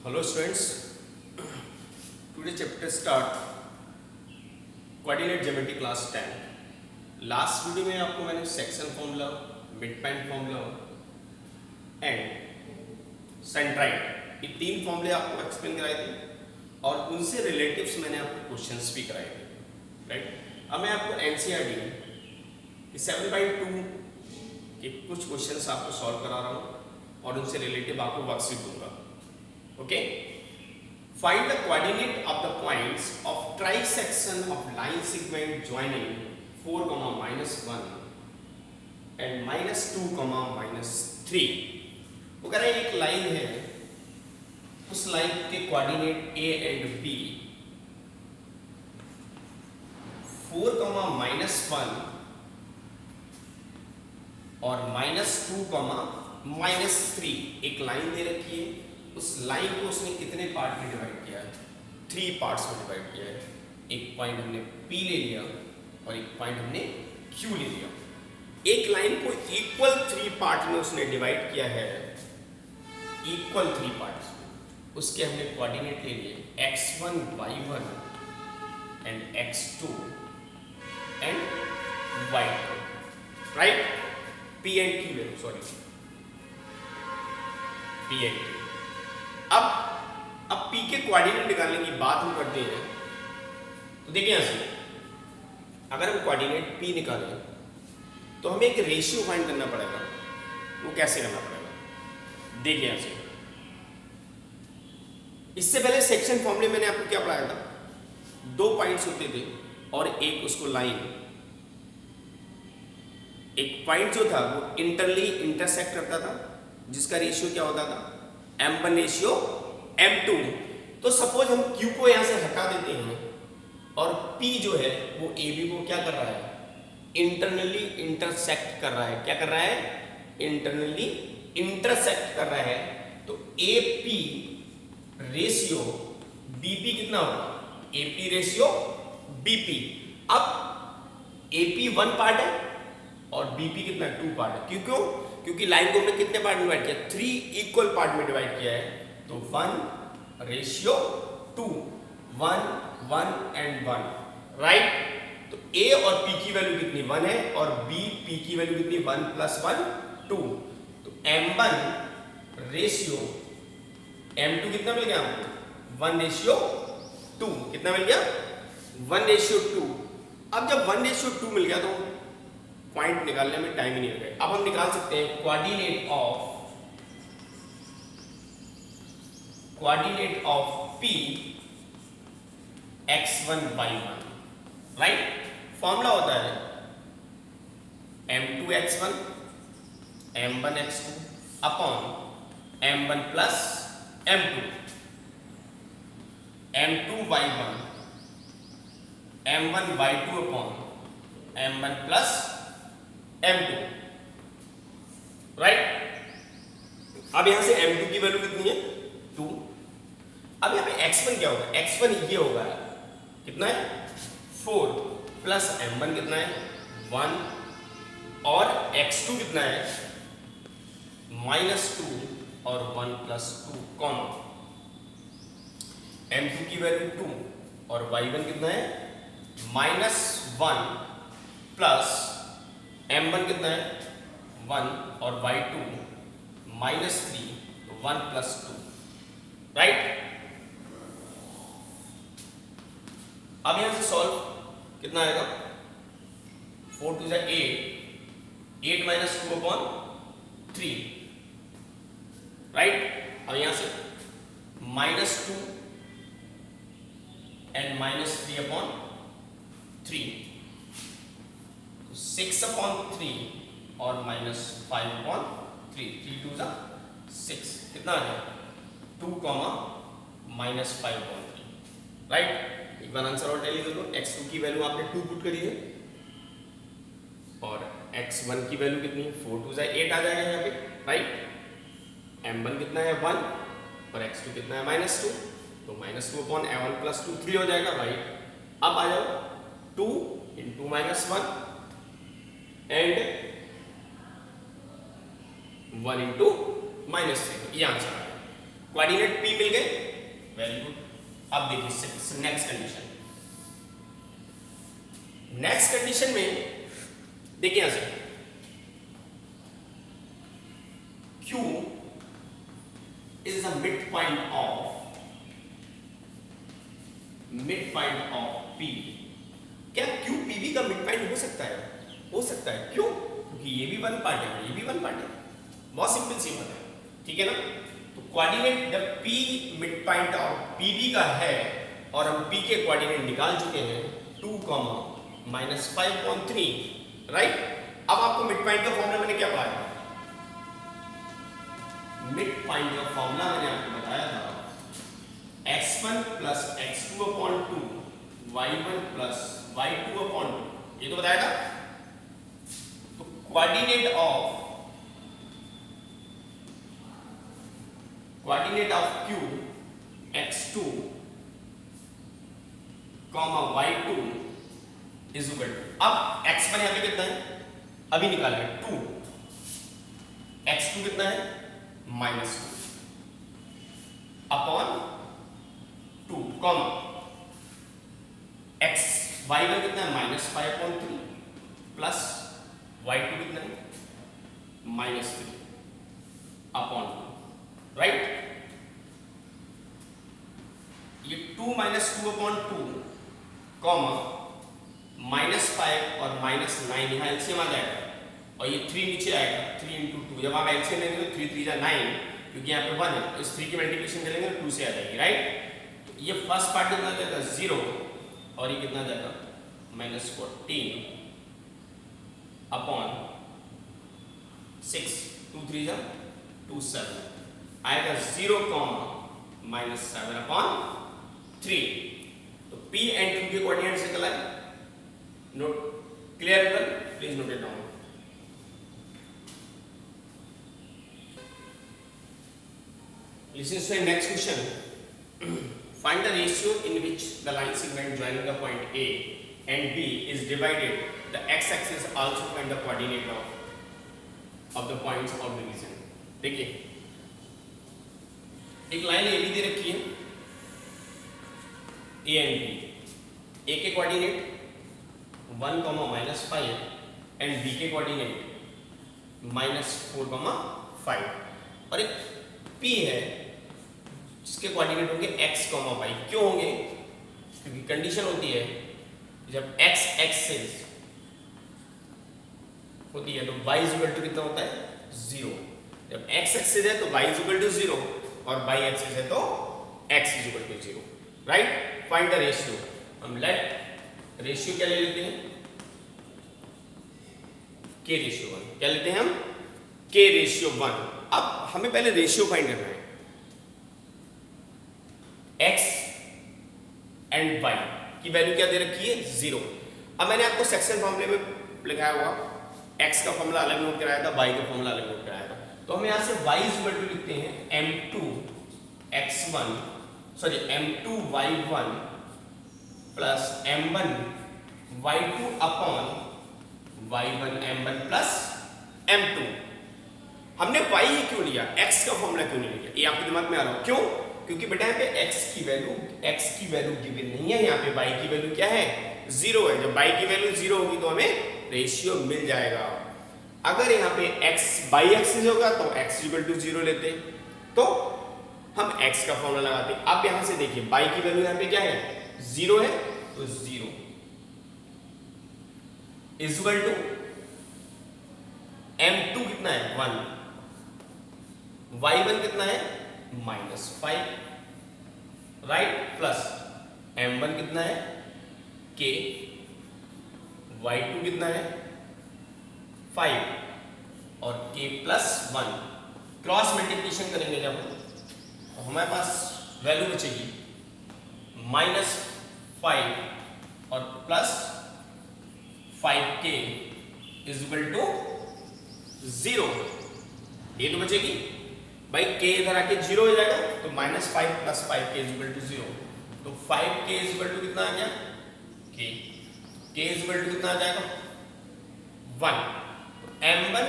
Hello students, today chapter start coordinate geometry class 10. Last video में आपको मैंने section formula, mid point formula and centroid ये तीन फॉर्मूले आपको एक्सप्लेन कराए थे और उनसे रिलेटिव्स मैंने आपको क्वेश्चंस भी कराए थे, राइट। अब मैं आपको एनसीईआरटी 7/2 के कुछ क्वेश्चंस आपको सॉल्व करा रहा हूँ और उनसे रिलेटिव आपको वर्कशीट दूंगा। Okay, find the coordinate of the points of trisection of line segment joining 4, -1 and -2, -3। वो कह रहे हैं एक लाइन है, उस लाइन के कोऑर्डिनेट a एंड b 4, -1 और -2, -3 एक लाइन दे रखी है। उस लाइन को उसने कितने पार्ट में डिवाइड किया है? 3 पार्ट्स में डिवाइड किया है। एक पॉइंट हमने P ले लिया और एक पॉइंट हमने Q ले लिया। एक लाइन को इक्वल 3 पार्ट में उसने डिवाइड किया है, इक्वल 3 पार्ट्स में। उसके हमने कोऑर्डिनेट ले लिए x1, y1 and x2 and y2, right. P and Q, sorry, P and Q। अब P के कोऑर्डिनेट निकालने की बात हम करते हैं तो देखिए यहां से अगर हम कोऑर्डिनेट P निकालें तो हमें एक रेशियो फाइंड करना पड़ेगा। वो कैसे करना पड़ेगा? देखिए यहां से, इससे पहले सेक्शन फॉर्मूले मैंने आपको क्या पढ़ाया था? 2 पॉइंट्स होते थे और एक उसको लाइन, एक पॉइंट जो था वो इंटरली इंटरसेक्ट करता था जिसका रेशियो क्या होता था? m1 ratio m2। तो सपोज हम Q को यहां से हटा देते हैं और P जो है वो AB को क्या कर रहा है? इंटरनली इंटरसेक्ट कर रहा है। क्या कर रहा है? इंटरनली इंटरसेक्ट कर रहा है। तो AP रेशियो BP कितना होगा? AP ratio BP। अब AP 1 पार्ट है और BP कितना? 2 पार्ट है। क्यों? क्योंकि लाइन को हमने कितने पार्ट में डिवाइड किया? 3 इक्वल पार्ट में डिवाइड किया है। तो 1:2, 1, 1 एंड 1, राइट। तो A और P की वैल्यू कितनी? 1 है और P की वैल्यू कितनी? 1 + 1, 2। तो m1 रेशियो m2 कितना मिल गया हमको? 1:2। कितना मिल गया? 1:2। अब जब 1:2 मिल गया तो पॉइंट निकालने में टाइम ही नहीं लगेगा। अब हम निकाल सकते हैं coordinate of P x1, y1, right. Formula होता है m2 x1 m1 x2 upon m1 plus m2, m2 y1 m1 y2 upon m1 plus m2, right. अब यहां से m2 की वैल्यू कितनी है? 2। अब यहां पे x1 क्या होगा? x1 ये होगा, कितना है? 4 प्लस m1 कितना है? 1 और x2 कितना है? -2 और 1 + 2 कॉमा m2 की वैल्यू 2 और y1 कितना है? -1 प्लस m1 कितना है? 1 और y2 -3, तो 1 + 2, राइट। अब यहां से सॉल्व कितना आएगा? 4 × 2 = 8, 8 - 2/3, राइट। अब यहां से -2 एंड -3/3, 6/3 और -5/3, 3 × 2 = 6, कितना आ गया? 2, -5/3, राइट। एक बार आंसर और टेली कर लो। x2 की वैल्यू आपने 2 पुट करी है और x1 की वैल्यू कितनी है? 4 × 2 = 8 आ जाएगा यहाँ पे, राइट। m1 कितना है? 1 और x2 कितना है? -2, तो -2/1 + 2, 3 हो जाएगा, राइट। अब आ जाओ 2 × -1 एंड 1 × -3, ये आंसर आ गया। कोऑर्डिनेट P मिल गए, वेरी गुड। अब देखिए नेक्स्ट कंडीशन। नेक्स्ट कंडीशन में देखिए यहां से Q is the midpoint of P। क्या Q PB का मिडपॉइंट हो सकता है? हो सकता है। क्यों? क्योंकि ये भी वन पार्ट है, ये भी वन पार्ट है। बहुत सिंपल सी बात है, ठीक है ना। तो कोऑर्डिनेट जब P मिडपॉइंट ऑफ PB का है और हम P के कोऑर्डिनेट निकाल चुके हैं 2, -5.3, राइट। अब आपको मिडपॉइंट का फॉर्मूला मैंने क्या बताया? मिडपॉइंट का फॉर्मूला मैंने आपको बताया था x1 + x2/2 y1 + y2/2, ये तो बताया था। तो coordinate of Q x2, y2 is equal to, अब x1 यहां पे कितना है अभी निकाला है 2, x2 कितना है -2 अपॉन 2, y1 कितना है -5.3 प्लस y2 कितना है -3 अपॉन 2, राइट। ये 2 - 2/2 -5 और -9 यहाँ एलसीएम आ जाएगा और ये 3 नीचे आएगा, 3 × 2। जब आप एलसीएम लेंगे तो 3 3 9, क्योंकि यहाँ पे 1 है तो इस 3 की मल्टीप्लिकेशन करेंगे तो 2 से आ जाएगी, राइट। तो ये फर्स्ट पार्ट कितना आ जाएगा 0 और ये कितना आ जाएगा -14 अपॉन 6, 2 3 2 7 आएगा 0, -7 अपॉन 3। तो P एंड Q के कोऑर्डिनेट से निकला है। Note clear? Please note it down. Listen to the next question. Find the ratio in which the line segment joining the point A and B is divided. The x-axis also find the coordinate of the points of division. देखिए एक line A B दे रखी है, A and B. A के coordinate 1, -5 and B के coordinate -4, 5 और एक P है जिसके कोऑर्डिनेट होंगे x, y। क्यों होंगे? क्योंकि कंडीशन होती है जब x एक्सिस होती है तो y इक्वल टू कितना होता है 0। जब x एक्सिस है तो y इक्वल टू 0 और y एक्सिस है तो x equal to 0, right. Find the ratio. हम लेट रेशियो क्या ले लेते हैं k रेशियो 1। क्या लेते हैं हम? k ratio 1। अब हमें पहले रेशियो फाइंड करना है x एंड y की वैल्यू क्या दे रखी है 0। अब मैंने आपको सेक्शन फॉर्मूले में लिखाया हुआ x का फॉर्मूला अलग नोट कराया था, y का फॉर्मूला अलग नोट कराया था। तो हम यहां से y इक्वल टू लिखते हैं m2 y1 plus m1 y2 upon y1 m1 plus m2। हमने y ही क्यों लिया, x का फॉर्मूला क्यों नहीं लिया? ये आपके दिमाग में आ रहा हो क्यों? क्योंकि बेटा यहाँ पे x की वैल्यू गिवन नहीं है, यहाँ पे y की वैल्यू क्या है 0 है। जब y की वैल्यू 0 होगी तो हमें रेशियो मिल जाएगा। अगर यहाँ पे x बाई एक्सिस होगा तो x इक्वल टू 0 लेते, तो हम x का फॉर्मूला लगाते। अब यहाँ से देखिए y की वैल्यू यहाँ पे क्या है 0 है, तो 0 इज इक्वल टू m2 कितना है 1, y1 कितना है -5, राइट, प्लस m1 कितना है k, y2 कितना है 5 और k प्लस 1। क्रॉस मल्टीप्लिकेशन करेंगे जब हमारे पास वैल्यू बचेगी -5 और plus 5k is equal to 0। ये तो बचेगी भाई, k इधर आके 0 हो जाएगा तो -5 plus 5k is equal to 0। तो 5k इज इक्वल टू कितना आ गया k इज इक्वल टू कितना आ जाएगा 1। m1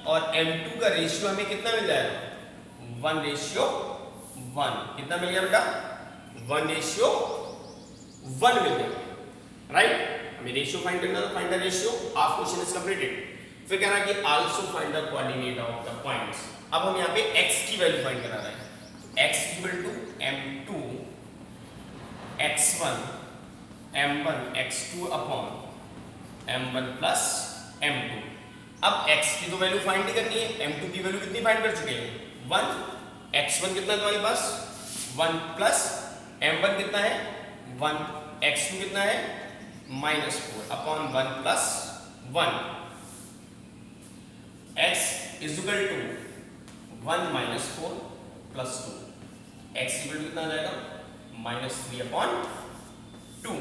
और m2 का रेशियो हमें कितना मिल जाएगा 1:1 1 कितना मिल गया बेटा 1:1 मिल गया राइट। हमें रेशियो फाइंड करना था, find the ratio half question is completed. फिर कह रहा है कि also find the coordinate of the points. अब हम यहाँ पे x की वैल्यू फाइंड करा रहे हैं। x equal to m2 x1 m1 x2 upon m1 plus m2। अब x की तो वैल्यू फाइंड नहीं करनी है, m2 की वैल्यू कितनी फाइंड कर चुके हैं 1, x1 कितना तुम्हारे पास 1 प्लस m1 कितना है 1, x2 कितना है -4 upon 1 plus 1। x is equal to 1 -4 plus 2, x equal to कितना आ जाएगा -3 अपॉन 2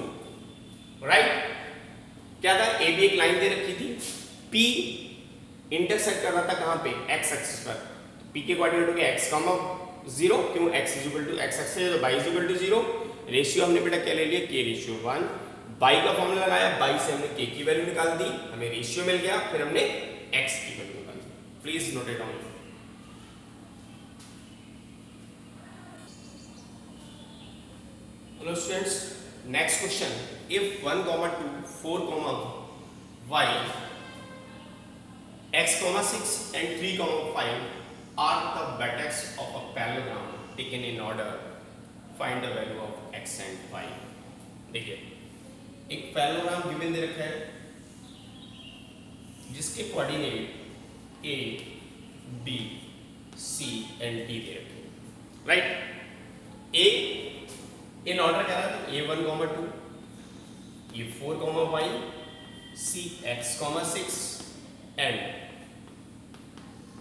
राइट। क्या था ए बी एक लाइन दे रखी थी, P इंटरसेक्ट कर रहा था कहां पे x एक्सिस पर। P के कोऑर्डिनेट हो गया x, 0 क्यों x is equal to x axis है तो y is equal to 0। Ratio हमने बेटा क्या ले लिया k रेशियो 1, y का फॉर्मूला लगाया, y से हमने k की वैल्यू निकाल दी, हमें रेशियो मिल गया, फिर हमने x की वैल्यू निकाल दी। Please note it down. Hello students, next question, if 1, 2, 4, y, x, 6 and 3, 5 are the vertex of a parallelogram taken in order, find the value of x and y। देखिए एक parallelogram given दे रखा है जिसके coordinate a, b, c and d दे रखे हैं right. a in order क्या रहा है a1, 2, a4, y, c, x, 6 and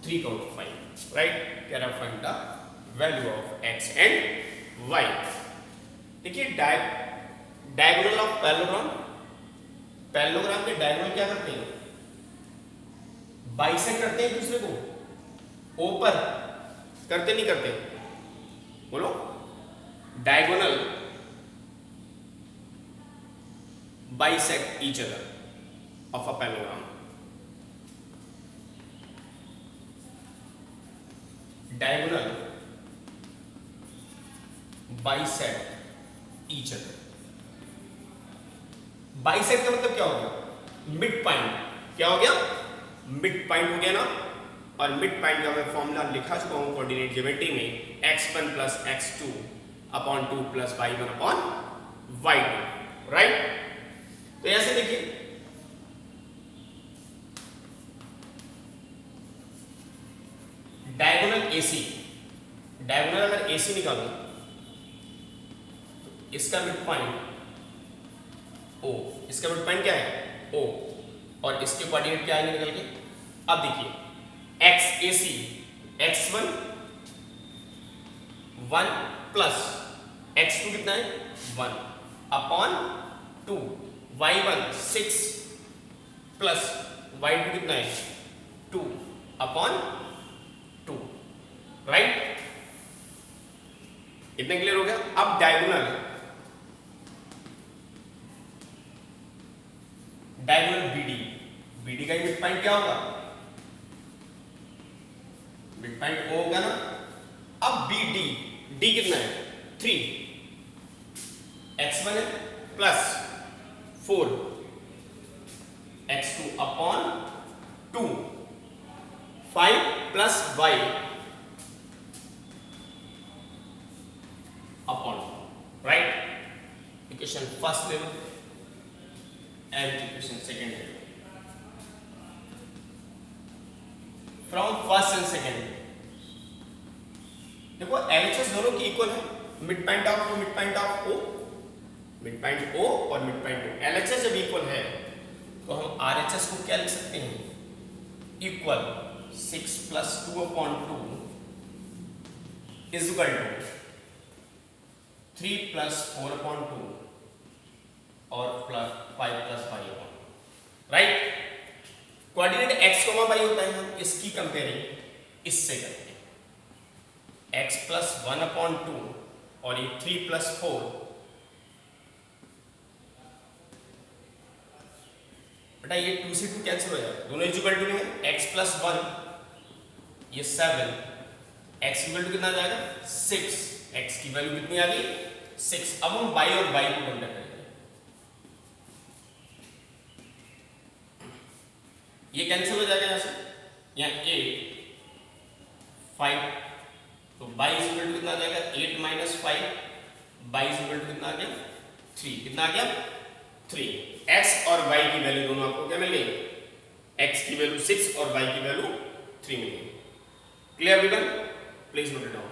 3, 5 right. कह रहा find the value of x and y। देखिए डायगोनल ऑफ पैरेललोग्राम, पैरेललोग्राम के डायगोनल क्या करते हैं बाइसेक्ट करते हैं एक दूसरे को, ओ पर करते नहीं करते बोलो। Diagonal bisect each other of a parallelogram. Diagonal bisect each other. Bisect का मतलब क्या हो गया मिड पॉइंट। क्या हो गया मिड पॉइंट हो गया ना। और मिड पॉइंट का मैं फॉर्मूला लिखा चुका हूं कोऑर्डिनेट ज्योमेट्री में, x1 plus x2 upon 2 plus y1 upon y2 right. तो ऐसे देखिए डायगोनल AC, डायगोनल अगर AC निकालूं तो इसका मिड पॉइंट O, इसका मिड पॉइंट क्या है O, और इसके कोऑर्डिनेट क्या आएंगे निकल के। अब देखिए x AC x1 1 plus x2 कितना है 1 अपॉन 2 y1 6 प्लस y2 कितना है 2 अपॉन 2 राइट। इतना क्लियर हो गया। अब डायगोनल BD का मिड पॉइंट क्या होगा मिड पॉइंट O होगा ना। अब BD D कितना है 3, x1 है plus 4 x2 upon 2 5 plus y upon right. Equation first level and equation second level। From first and second देखो LHS दोनों की इक्वल है, mid point of O, mid point of O, mid point O और mid point O। LHS जब equal है तो हम RHS को क्या लिख सकते हैं equal 6 plus 2 upon 2 is equal to 3 plus 4 upon 2 और plus 5 plus 5 upon right. Coordinate x, y होता है, हम इसकी कंपेयरिंग इससे करते हैं x प्लस 1 अपॉन 2 और ये 3 प्लस 4 बेटा ये 2 से 2 कैंसिल हो जाएगा, दोनों इक्वल टू है। x प्लस 1 ये 7, x इक्वल टू कितना आ जाएगा 6 x की वैल्यू कितनी आ गई 6। अब हम y और y को कंपेयर करेंगे। ये कैंसिल हो जाएगा यहां से, यहाँ 8 5, तो y इज इक्वल टू कितना आ जाएगा 8 minus 5, y is equal to कितना आ गया 3। कितना आ गया 3। x और y की वैल्यू दोनों आपको क्या मिल गई, x की वैल्यू 6 और y की वैल्यू 3 मिल गई। Clear everyone, please note it down.